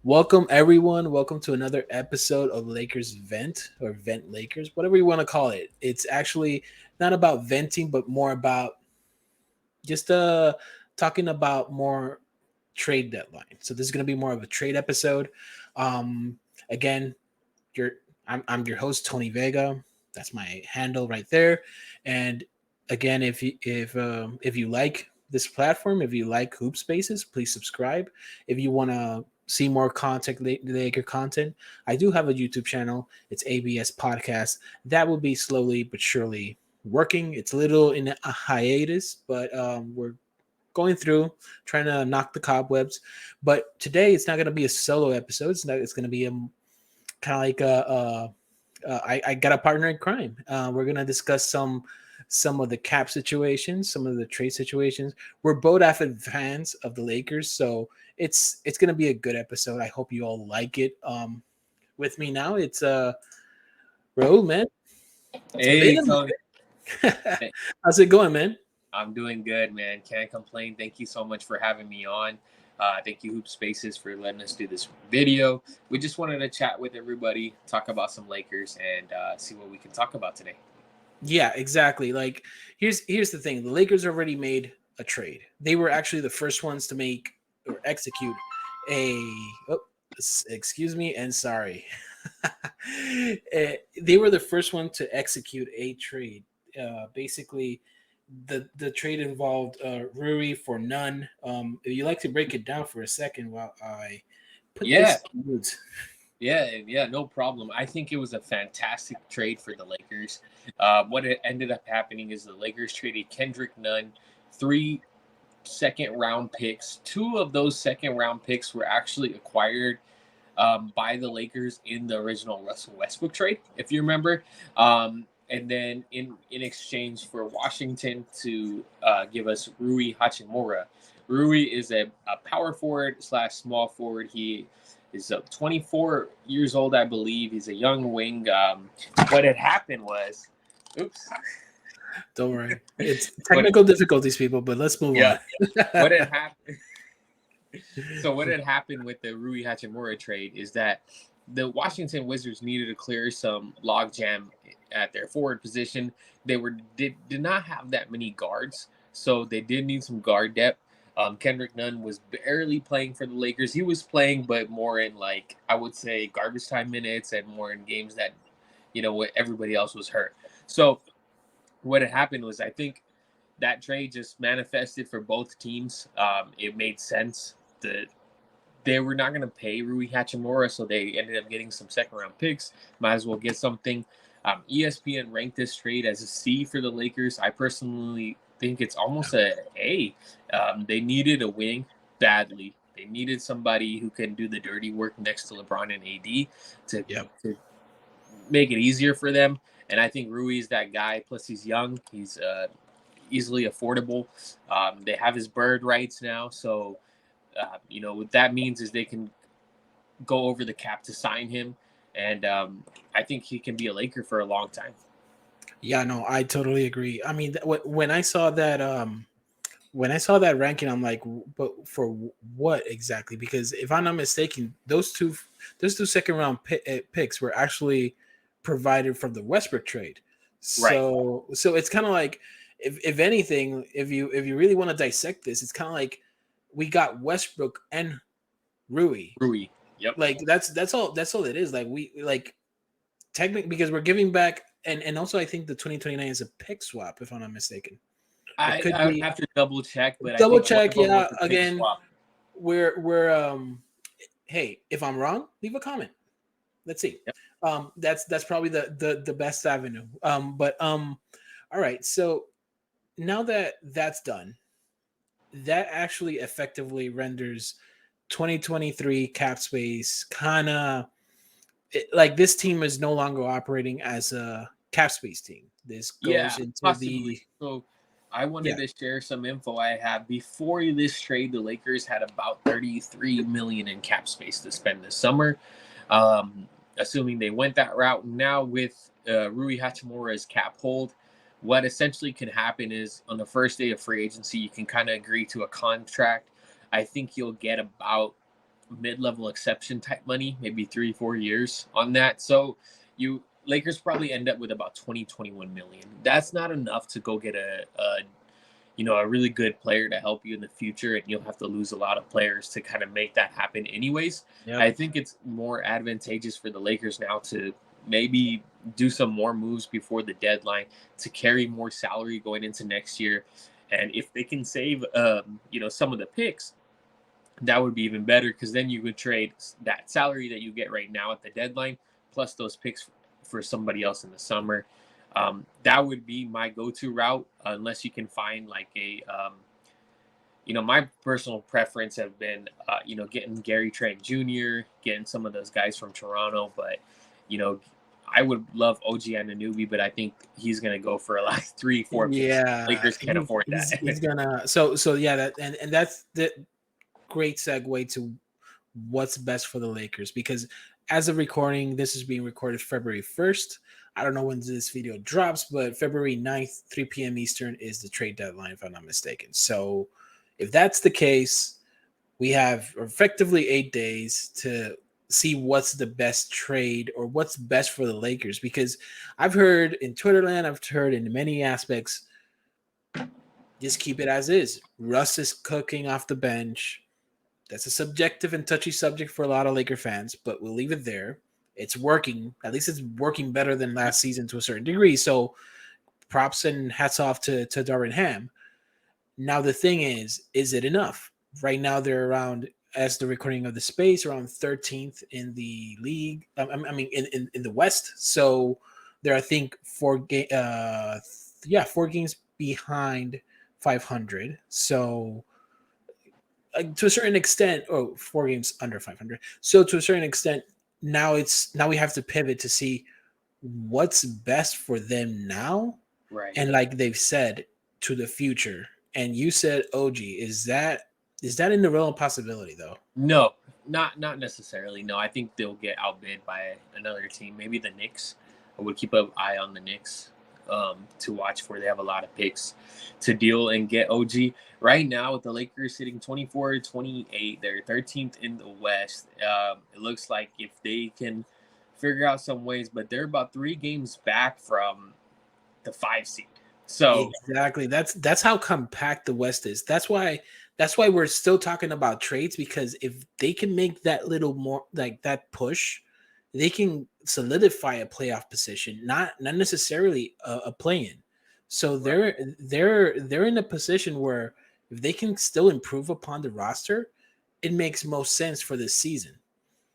Welcome, everyone. Welcome to another episode of Lakers Vent or Vent Lakers, whatever you want to call it. It's actually not about venting, but more about just talking about more trade deadline. So this is going to be more of a trade episode. Again, your I'm your host Tony Vega. That's my handle right there. And again, if you like this platform, if you like Hoop Spaces, please subscribe. If you want to see more content, Laker content, I do have a YouTube channel. It's ABS Podcast. That will be slowly but surely working. It's a little in a hiatus, but we're going through trying to knock the cobwebs. But today it's not going to be a solo episode. It's going to be a kind of like I got a partner in crime. We're gonna discuss some of the cap situations, some of the trade situations. We're both avid fans of the Lakers, so it's gonna be a good episode. I hope you all like it. With me now, it's Rahul, man. It's Hey, been a Tony. minute. How's it going, man? I'm doing good, man. Can't complain. Thank you so much for having me on. Thank you, Hoop Spaces, for letting us do this video. We just wanted to chat with everybody, talk about some Lakers, and see what we can talk about today. Yeah, exactly. Like here's the thing. The Lakers already made a trade. They were actually the first ones to make or execute a excuse me and sorry. They were the first one to execute a trade. Basically the trade involved Rui for Nunn. If you like to break it down for a second while I put Yeah, this yeah, no problem. I think it was a fantastic trade for the Lakers. What it ended up happening is the Lakers traded Kendrick Nunn, 3 second-round picks. 2 of those second-round picks were actually acquired by the Lakers in the original Russell Westbrook trade, if you remember. And then in exchange for Washington to give us Rui Hachimura. Rui is a power forward / small forward. He is 24 years old, I believe. He's a young wing. What had happened was, oops. Don't worry. It's technical difficulties, people, but let's move on. What had happened? So what had happened with the Rui Hachimura trade is that the Washington Wizards needed to clear some logjam at their forward position. They did not have that many guards, so they did need some guard depth. Kendrick Nunn was barely playing for the Lakers. He was playing, but more in I would say garbage time minutes and more in games that, everybody else was hurt. So what had happened was I think that trade just manifested for both teams. It made sense that they were not going to pay Rui Hachimura, so they ended up getting some second-round picks. Might as well get something. ESPN ranked this trade as a C for the Lakers. I personally think it's almost a A. They needed a wing badly. They needed somebody who can do the dirty work next to LeBron and AD to make it easier for them. And I think Rui is that guy. Plus, he's young. He's easily affordable. They have his bird rights now, so what that means is they can go over the cap to sign him, and I think he can be a Laker for a long time. Yeah, no, I totally agree. I mean, when I saw that ranking, I'm like, but for what exactly? Because if I'm not mistaken, those two second round picks were actually provided from the Westbrook trade. So Right. So it's kind of like, if anything, if you really want to dissect this, it's kind of like we got Westbrook and Rui. Yep. Like that's all it is. Like we technically, because we're giving back, and also I think the 2029 is a pick swap, if I'm not mistaken. I would have to double check, but double I think check. Yeah, again, swap. we're hey, if I'm wrong, leave a comment. Let's see. Yep. That's probably the best avenue. All right. So now that that's done, that actually effectively renders 2023 cap space kind of like this team is no longer operating as a cap space team. This goes into possibly. So I wanted to share some info I have. Before this trade, the Lakers had about $33 million in cap space to spend this summer. Assuming they went that route. Now with Rui Hachimura's cap hold, what essentially can happen is on the first day of free agency, you can kind of agree to a contract. I think you'll get about mid-level exception type money, maybe 3-4 years on that. So Lakers probably end up with about 20-21 million. That's not enough to go get a really good player to help you in the future, and you'll have to lose a lot of players to kind of make that happen anyways. Yep. I think it's more advantageous for the Lakers now to maybe do some more moves before the deadline to carry more salary going into next year. And if they can save, some of the picks, that would be even better, because then you would trade that salary that you get right now at the deadline plus those picks for somebody else in the summer. That would be my go-to route, unless you can find like my personal preference have been, getting Gary Trent Jr., getting some of those guys from Toronto. But, I would love OG Anunoby, but I think he's going to go for like 3-4 picks. Yeah, Lakers can't afford that. he's gonna. So yeah, and that's the great segue to what's best for the Lakers, because as of recording, this is being recorded February 1st. I don't know when this video drops, but February 9th, 3 p.m. Eastern is the trade deadline, if I'm not mistaken. So if that's the case, we have effectively 8 days to see what's the best trade or what's best for the Lakers, because I've heard in Twitterland, I've heard in many aspects, just keep it as is. Russ is cooking off the bench. That's a subjective and touchy subject for a lot of Laker fans, but we'll leave it there. It's working. At least it's working better than last season to a certain degree. So props and hats off to Darvin Ham. Now the thing is it enough? Right now they're around, as the recording of the space, around 13th in the league. In the West. So they're, I think, 4 games behind 500. So to a certain extent, 4 games under 500. So to a certain extent, now we have to pivot to see what's best for them now, Right. And like they've said, to the future. And you said OG, is that in the realm of possibility though? No, not necessarily. No, I think they'll get outbid by another team. Maybe the Knicks. I would keep an eye on the Knicks to watch for. They have a lot of picks to deal and get OG. Right now, with the Lakers sitting 24-28, they're 13th in the West. It looks like if they can figure out some ways, but they're about 3 games back from the 5 seed. So exactly, that's how compact the West is. That's why we're still talking about trades, because if they can make that little more, like that push, they can solidify a playoff position, not necessarily a play-in. So they're in a position where if they can still improve upon the roster, it makes most sense for this season.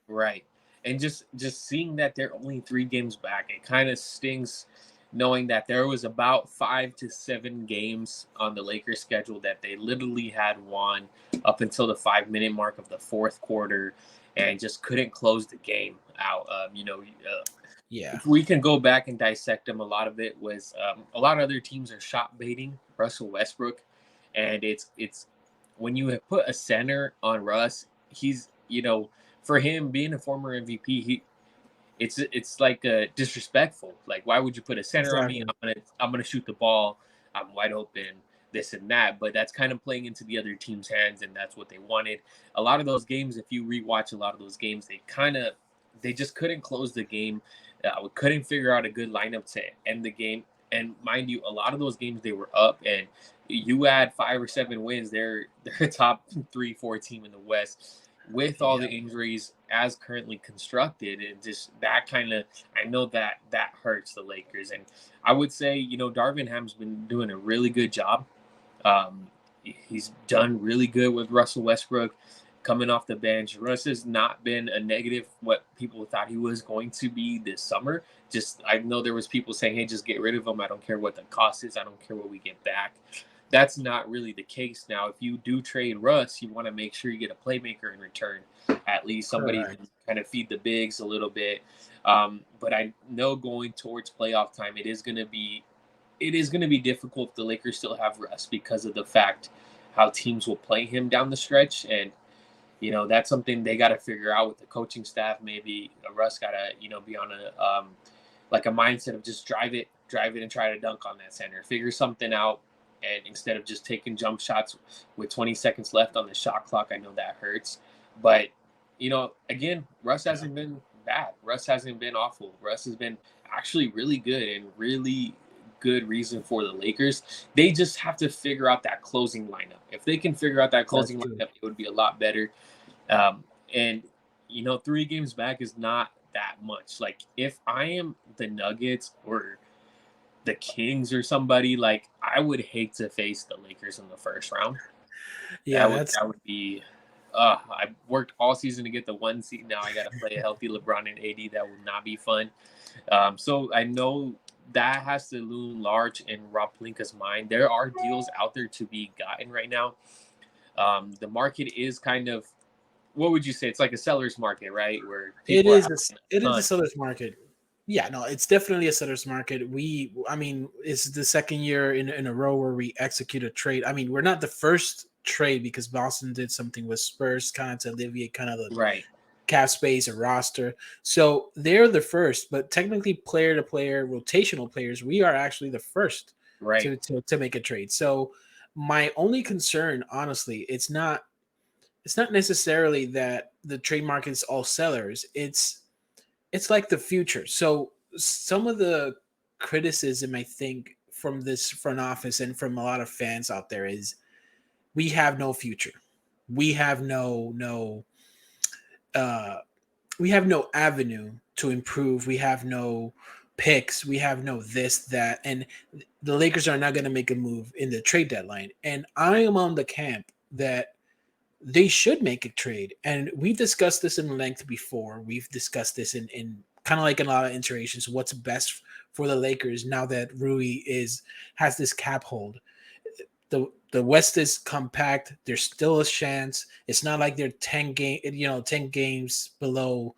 Right. And just seeing that they're only 3 games back, it kind of stings, knowing that there was about 5 to 7 games on the Lakers schedule that they literally had won up until the 5-minute mark of the fourth quarter and just couldn't close the game out. If we can go back and dissect them, a lot of it was a lot of other teams are shot baiting Russell Westbrook. And it's when you have put a center on Russ, he's, for him being a former MVP, it's like disrespectful. Like, why would you put a center on me? I'm gonna shoot the ball. I'm wide open. This and that. But that's kind of playing into the other team's hands, and that's what they wanted. A lot of those games, if you rewatch a lot of those games, they just couldn't close the game. We couldn't figure out a good lineup to end the game. And mind you, a lot of those games they were up, and you add 5 or 7 wins, they're a top 3-4 team in the West. With all the injuries as currently constructed, and just that kind of, I know that hurts the Lakers. And I would say, Darvin Ham's been doing a really good job. He's done really good with Russell Westbrook coming off the bench. Russ has not been a negative what people thought he was going to be this summer. Just, I know there was people saying, hey, just get rid of him. I don't care what the cost is. I don't care what we get back. That's not really the case now. If you do trade Russ, you want to make sure you get a playmaker in return, at least somebody who can kind of feed the bigs a little bit. But I know going towards playoff time, it is going to be difficult if the Lakers still have Russ, because of the fact how teams will play him down the stretch. And that's something they got to figure out with the coaching staff. Maybe Russ got to be on a like a mindset of just drive it and try to dunk on that center, figure something out. And instead of just taking jump shots with 20 seconds left on the shot clock, I know that hurts. But again, Russ hasn't been bad. Russ hasn't been awful. Russ has been actually really good and really good reason for the Lakers. They just have to figure out that closing lineup. If they can figure out that That's closing true. lineup, it would be a lot better. And 3 games back is not that much. Like if I am the Nuggets or the Kings or somebody, like I would hate to face the Lakers in the first round. Yeah, That would be. I worked all season to get the 1 seed. Now I got to play a healthy LeBron and AD. That will not be fun. So I know that has to loom large in Rob Pelinka's mind. There are deals out there to be gotten right now. The market is kind of, what would you say? It's like a seller's market, right? Where it people are is. asking It a is a ton. seller's market. Yeah, no, it's definitely a seller's market. I mean, it's the second year in a row where we execute a trade. I mean, we're not the first trade because Boston did something with Spurs, kind of to alleviate kind of the Right. cap space or roster. So they're the first, but technically, player to player, rotational players, we are actually the first Right. to make a trade. So my only concern, honestly, it's not necessarily that the trade market is all sellers. It's like the future. So some of the criticism I think from this front office and from a lot of fans out there is we have no future. We have uh we have no avenue to improve. We have no picks. We have no this, that. And the Lakers are not going to make a move in the trade deadline. And I am on the camp that they should make a trade. And we've discussed this in length before. We've discussed this in kind of like in a lot of iterations. What's best for the Lakers now that Rui has this cap hold? The West is compact. There's still a chance. It's not like they're 10 games below,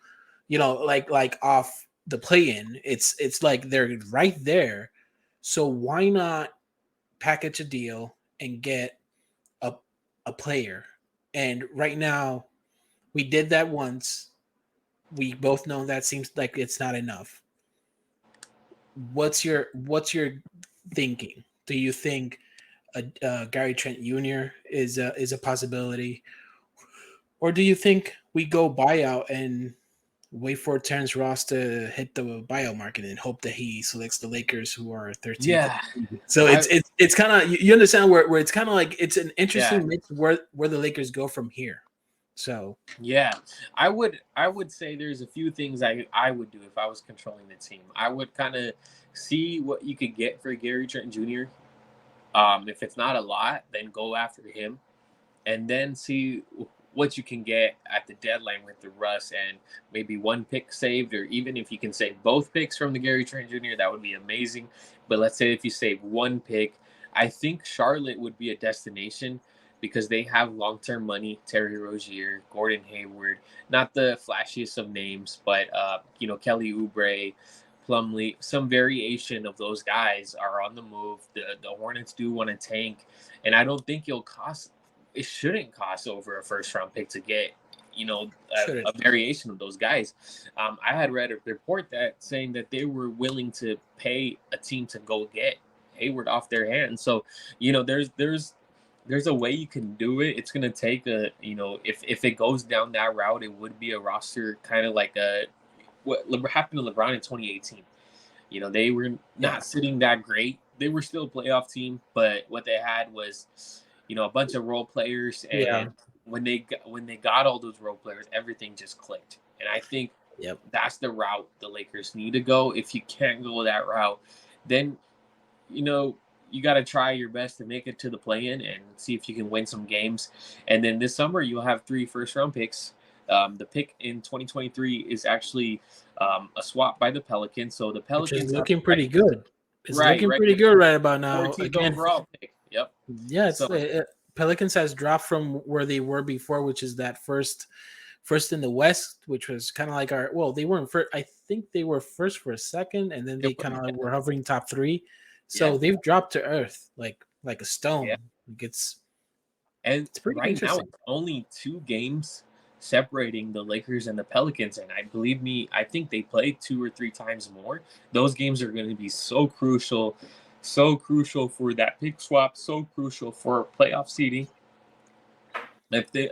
like off the play-in. It's like they're right there. So why not package a deal and get a a player? And right now, we did that once. We both know that seems like it's not enough. What's your thinking? Do you think Gary Trent Jr. is a possibility, or do you think we go buyout and wait for Terrence Ross to hit the buyout market and hope that he selects the Lakers, who are 13th? Yeah. So I it's kind of you understand where it's kind of like it's an yeah. interesting mix where the Lakers go from here. So Yeah, I would say there's a few things I would do if I was controlling the team. I would kind of see what you could get for Gary Trent Jr. If it's not a lot, then go after him, and then see what you can get at the deadline with the Russ and maybe one pick saved, or even if you can save both picks from the Gary Trent Jr., that would be amazing. But let's say if you save one pick, I think Charlotte would be a destination because they have long-term money. Terry Rozier, Gordon Hayward, not the flashiest of names, but Kelly Oubre, Plumlee, some variation of those guys are on the move. The Hornets do want to tank, and I don't think it shouldn't cost over a first round pick to get a variation of those guys. I had read a report that saying that they were willing to pay a team to go get Hayward off their hands. So there's a way you can do it. It's going to take if it goes down that route, it would be a roster kind of like what happened to LeBron in 2018. They were not sitting that great. They were still a playoff team, but what they had was a bunch of role players, and when they got all those role players, everything just clicked. And I think that's the route the Lakers need to go. If you can't go that route, then you got to try your best to make it to the play-in and see if you can win some games. And then this summer you'll have 3 first-round picks. The pick in 2023 is actually a swap by the Pelicans. So the which is Pelicans looking pretty good. It's looking right pretty good right about now. 14th Again, overall pick. Yep. yeah, it's So Pelicans has dropped from where they were before, which is that first in the West, which was kind of like they weren't first. I think they were first for a second, and then they kind of were hovering top 3. So they've dropped to earth like a stone. Yeah. It's pretty right now interesting. it's only 2 games separating the Lakers and the Pelicans, and I think they play 2 or 3 times more. Those games are going to be so crucial for that pick swap, so crucial for playoff seeding.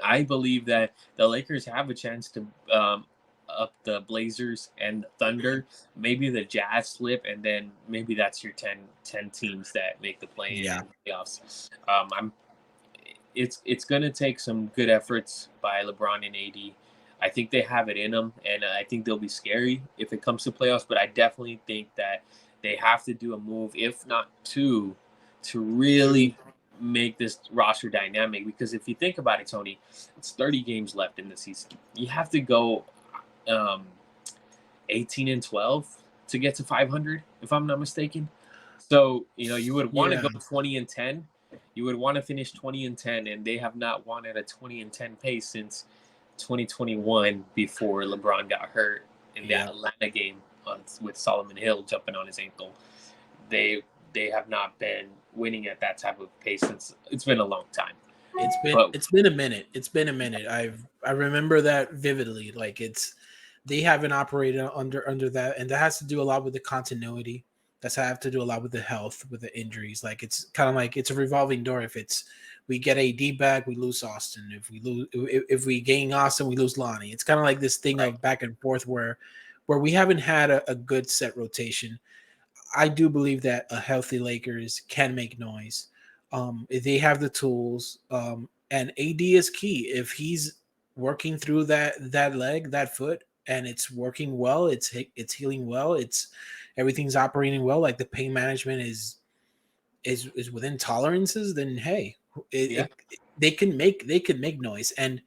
I believe that the Lakers have a chance to up the Blazers and the Thunder. Maybe the Jazz slip, and then maybe that's your 10 teams that make the play-in Yeah. and playoffs. I'm it's going to take some good efforts by LeBron and AD. I think they have it in them, and I think they'll be scary if it comes to playoffs. But I definitely think that they have to do a move, if not two, to really make this roster dynamic. Because if you think about it, Tony, it's 30 games left in the season. You have to go um, 18-12 to get to 500, if I'm not mistaken. So you would want to Yeah. go 20-10. You would want to finish 20-10, and they have not won at a 20-10 pace since 2021 before LeBron got hurt in that Atlanta game with Solomon Hill jumping on his ankle. They have not been winning at that type of pace since it's been a long time. It's been a minute. It's been a minute. I remember that vividly. Like they haven't operated under that, and that has to do a lot with the continuity. That's have to do a lot with the health, with the injuries. Like it's kind of like it's a revolving door. If we get AD back, we lose Austin. If we gain Austin, we lose Lonnie. It's kind of like this thing of back and forth where we haven't had a good set rotation. I do believe that a healthy Lakers can make noise. They have the tools, and AD is key. If he's working through that leg, that foot, and it's working well, it's healing well, it's everything's operating well. Like the pain management is within tolerances. Then hey, they can make noise and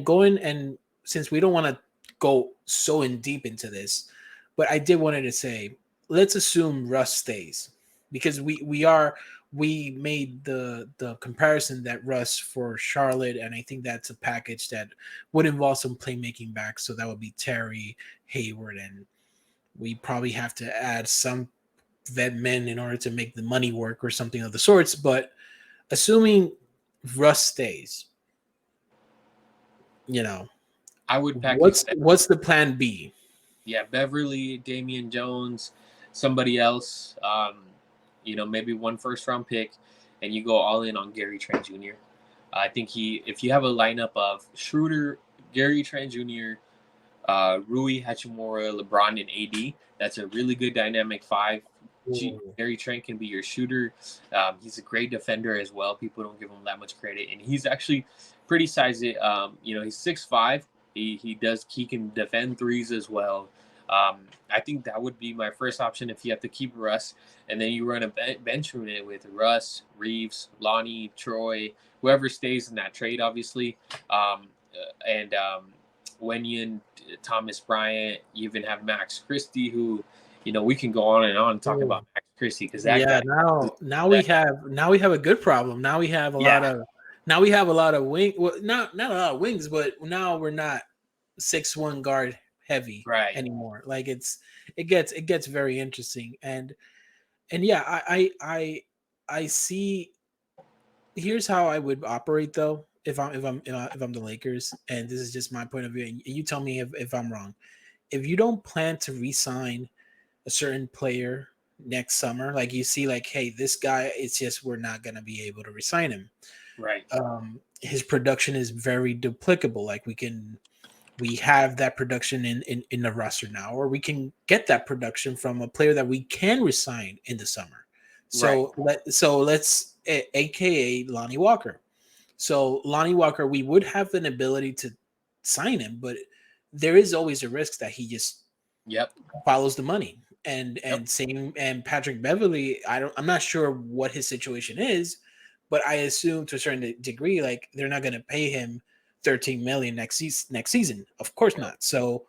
going and since we don't want to go so in deep into this, but I did wanted to say let's assume Russ stays because we made the comparison that Russ for Charlotte, and I think that's a package that would involve some playmaking back. So that would be Terry, Hayward, and we probably have to add some vet men in order to make the money work or something of the sorts. But assuming Russ stays, I would package what's the plan B? Yeah, Beverly, Damian Jones, somebody else, maybe one first-round pick, and you go all in on Gary Trent Jr. I think if you have a lineup of Schroeder, Gary Trent Jr., Rui Hachimura, LeBron, and AD, that's a really good dynamic five. Gary Trent can be your shooter. He's a great defender as well. People don't give him that much credit, and he's actually pretty sized. He's 6'5". He can defend threes as well. I think that would be my first option if you have to keep Russ, and then you run a bench unit with Russ, Reeves, Lonnie, Troy, whoever stays in that trade, obviously, and Wenyen, Thomas Bryant. You even have Max Christie, who we can go on and on and talk about Max Christie because that guy. Now we have a good problem. Now we have a lot of wing. Well, not a lot of wings, but now we're not 6'1" guard heavy anymore. Like it gets very interesting, and yeah, I see. Here's how I would operate though. If I'm the Lakers, and this is just my point of view, and you tell me if I'm wrong. If you don't plan to re-sign a certain player next summer, like you see, like, hey, this guy, it's just we're not gonna be able to re-sign him. Right. His production is very duplicable. Like we have that production in the roster now, or we can get that production from a player that we can resign in the summer. So let's AKA Lonnie Walker. So Lonnie Walker, we would have an ability to sign him, but there is always a risk that he just follows the money. And same and Patrick Beverly, I'm not sure what his situation is, but I assume to a certain degree, like they're not going to pay him $13 million next season. Of course not. So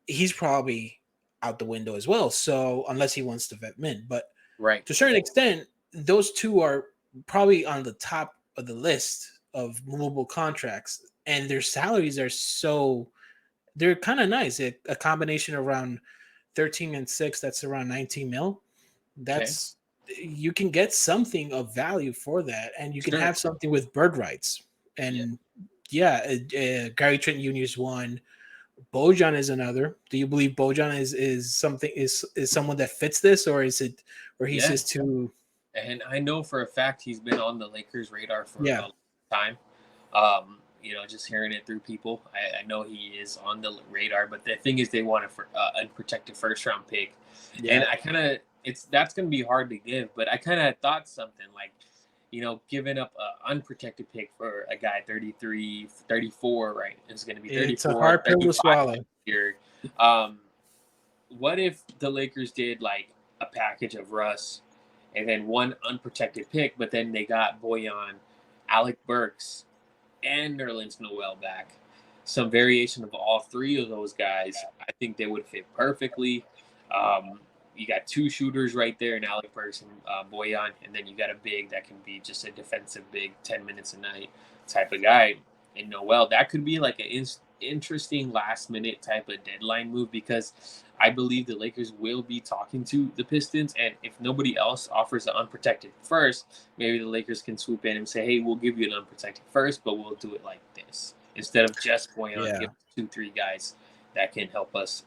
he's probably out the window as well. So unless he wants to vet men, but to a certain extent, those two are probably on the top of the list of movable contracts, and their salaries are they're kind of nice. A combination around 13 and 6, that's around 19 mil. That's you can get something of value for that, and you can have something with bird rights. And Gary Trent Jr. is one. Bojan is another. Do you believe Bojan is someone that fits this, or is it, or he's just too? And I know for a fact he's been on the Lakers' radar for a long time. Just hearing it through people, I know he is on the radar. But the thing is, they want a unprotected first round pick, and Yeah, I kind of that's going to be hard to give. But I kind of thought something like, giving up an unprotected pick for a guy 33, 34, right? It's going to be it's a 34, hard pill to 35 swallow. here. Um, what if the Lakers did like a package of Russ and then one unprotected pick, but then they got Boyan, Alec Burks, and Nerlens Noel back? Some variation of all three of those guys, I think they would fit perfectly. Um, you got two shooters right there in Alec Burks and Boyan, and then you got a big that can be just a defensive big, 10 minutes a night type of guy. And Noel, that could be like an interesting last minute type of deadline move because I believe the Lakers will be talking to the Pistons, and if nobody else offers an unprotected first, maybe the Lakers can swoop in and say, "Hey, we'll give you an unprotected first, but we'll do it like this instead of just going on Yeah, give us 2, 3 guys that can help us."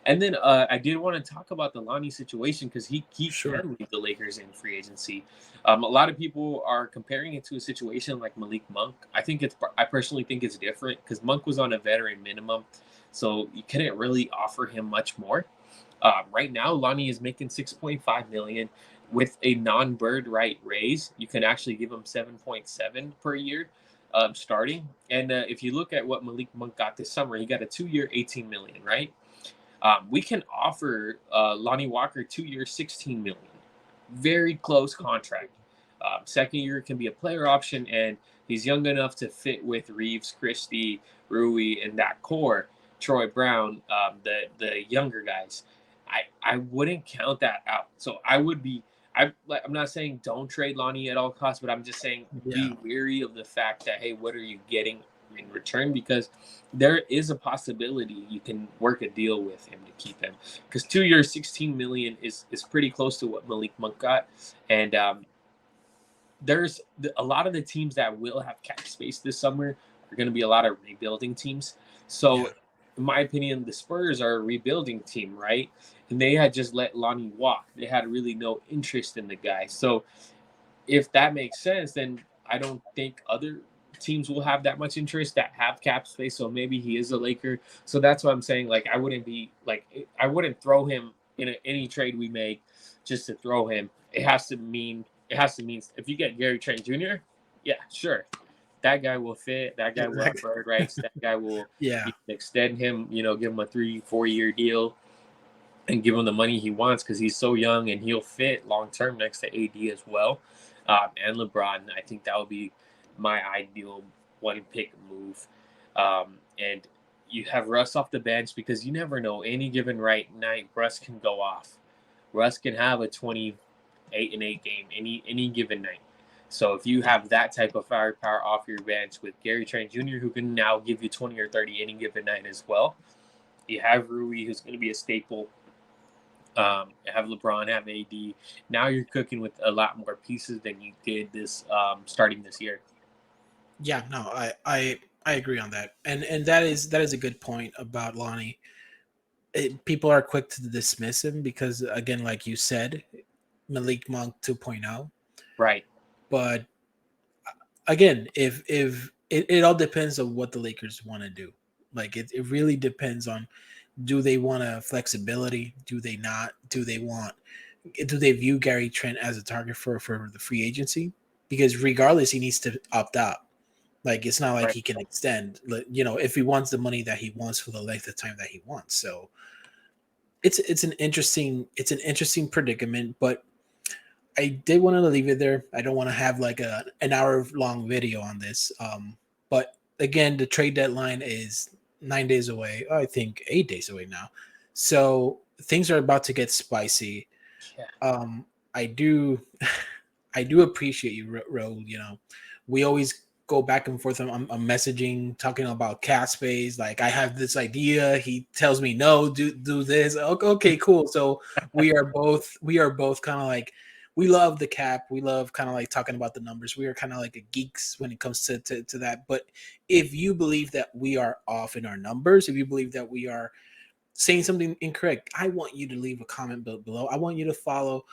And then I did want to talk about the Lonnie situation because he sure. can leave the Lakers in free agency. A lot of people are comparing it to a situation like Malik Monk. I personally think it's different because Monk was on a veteran minimum, so you couldn't really offer him much more. Right now, Lonnie is making 6.5 million with a non-bird right raise. You can actually give him 7.7 per year starting. And if you look at what Malik Monk got this summer, he got a 2-year, 18 million, right? We can offer Lonnie Walker 2 years, 16 million. Very close contract. Second year can be a player option, and he's young enough to fit with Reeves, Christie, Rui, and that core. Troy Brown, the younger guys. I wouldn't count that out. So I would be. I'm not saying don't trade Lonnie at all costs, but I'm just saying Yeah, be wary of the fact that, hey, what are you getting in return? Because there is a possibility you can work a deal with him to keep him. Because 2 years, 16 million is pretty close to what Malik Monk got, and there's a lot of the teams that will have cap space this summer are going to be a lot of rebuilding teams. So, yeah, in my opinion, the Spurs are a rebuilding team, right? And they had just let Lonnie walk. They had really no interest in the guy. So, if that makes sense, then I don't think other teams will have that much interest that have cap space. So maybe he is a Laker. So that's what I'm saying. Like I wouldn't throw him in any trade we make just to throw him. It has to mean if you get Gary Trent Jr., yeah, sure. That guy will fit. That guy will have exactly. bird rights. That guy will Yeah, you can extend him, give him a 3-4 year deal and give him the money he wants because he's so young and he'll fit long term next to AD as well. And LeBron, I think that would be my ideal one pick move. And you have Russ off the bench because you never know. Any given right night, Russ can go off. Russ can have a 28-8 game any given night. So if you yeah, have that type of firepower off your bench with Gary Trent Jr., who can now give you 20 or 30 any given night as well, you have Rui, who's going to be a staple, have LeBron, have AD. Now you're cooking with a lot more pieces than you did this starting this year. yeah. No, I agree on that, and that is a good point about Lonnie. People are quick to dismiss him because, again, like you said, Malik Monk 2.0. Right. But again, if it all depends on what the Lakers want to do. Like it really depends on, do they want a flexibility? Do they not? Do they view Gary Trent as a target for the free agency? Because regardless, he needs to opt out. Like it's not like Right. he can extend, if he wants the money that he wants for the length of time that he wants. So it's an interesting predicament, but I did want to leave it there. I don't want to have like an hour long video on this. But again, the trade deadline is 9 days away. I think 8 days away now. So things are about to get spicy. Yeah. I do, I do appreciate you, Ro. We always go back and forth on messaging, talking about cat space. Like I have this idea, he tells me no, do this. Okay, cool. So we are both kind of like, we love the cap. We love kind of like talking about the numbers. We are kind of like a geeks when it comes to that. But if you believe that we are off in our numbers, if you believe that we are saying something incorrect, I want you to leave a comment below. I want you to follow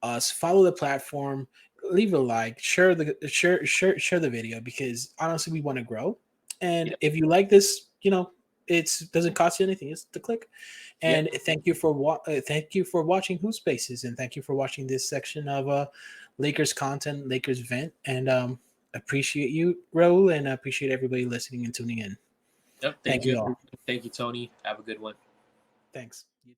us, follow the platform, leave a like, share the video, because honestly we want to grow. And Yep. if you like this, it doesn't cost you anything. It's to click. Yep. And thank you for watching Hoop Spaces, and thank you for watching this section of Lakers content, Lakers vent. And appreciate you, Raul, and I appreciate everybody listening and tuning in. Yep. Thank Thank you. you all. Thank you, Tony. Have a good one. Thanks.